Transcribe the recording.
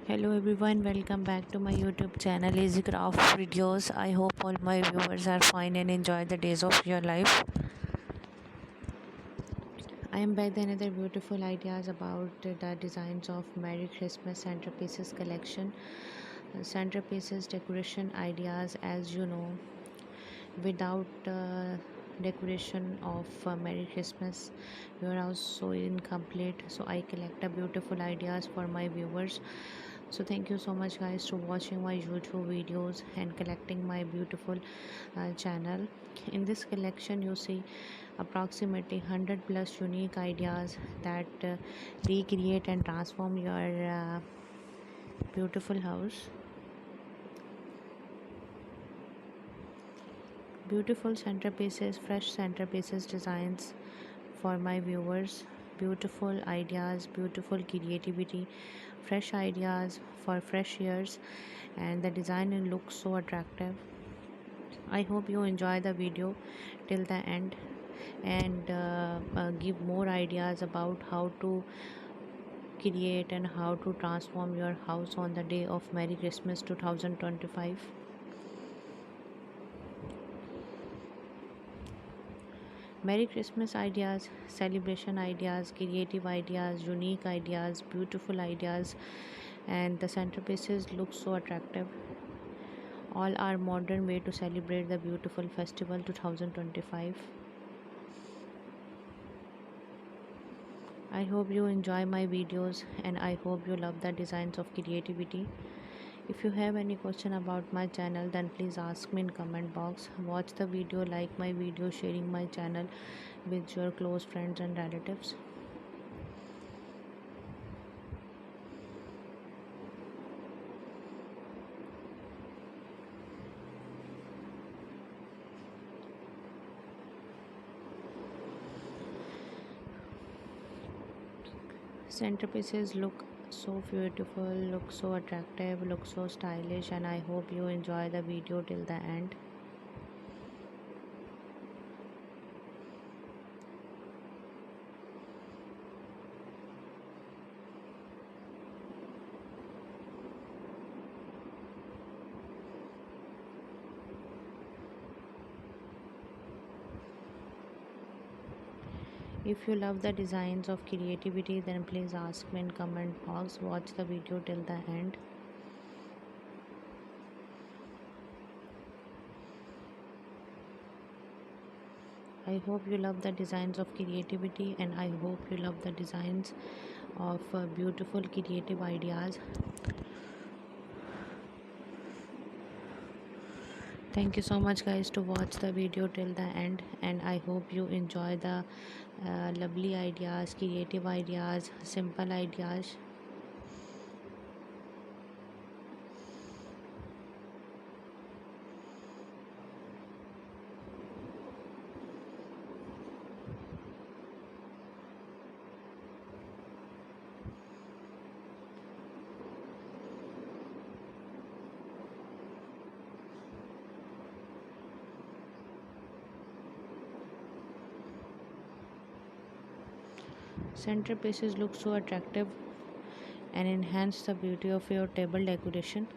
Hello everyone, welcome back to my YouTube channel Easy Craft Videos. I hope all my viewers are fine and enjoy the days of your life. I am back with another beautiful ideas about the designs of Merry Christmas Centerpieces collection. Centerpieces decoration ideas, as you know, without decoration of Merry Christmas your house so incomplete. So I collect a beautiful ideas for my viewers. So thank you so much guys to watching my YouTube videos and collecting my beautiful channel. In this collection you see approximately 100 plus unique ideas that recreate and transform your beautiful house. Beautiful centerpieces, fresh centerpieces designs for my viewers. Beautiful ideas, beautiful creativity, fresh ideas for fresh ears, and the design looks so attractive. I hope you enjoy the video till the end and give more ideas about how to create and how to transform your house on the day of Merry Christmas 2025. Merry Christmas ideas, celebration ideas, creative ideas, unique ideas, beautiful ideas, and the centerpieces look so attractive. All are modern way to celebrate the beautiful festival 2025. I hope you enjoy my videos and I hope you love the designs of creativity. If you have any question about my channel, then please ask me in comment box. Watch the video, like my video, sharing my channel with your close friends and relatives. Centerpieces look so beautiful, look so attractive, look so stylish, and I hope you enjoy the video till the end. If you love the designs of creativity, then please ask me in comment box. Watch the video till the end. I hope you love the designs of creativity and I hope you love the designs of beautiful creative ideas. Thank you so much guys to watch the video till the end, and I hope you enjoy the lovely ideas, creative ideas, simple ideas. Centerpieces look so attractive and enhance the beauty of your table decoration.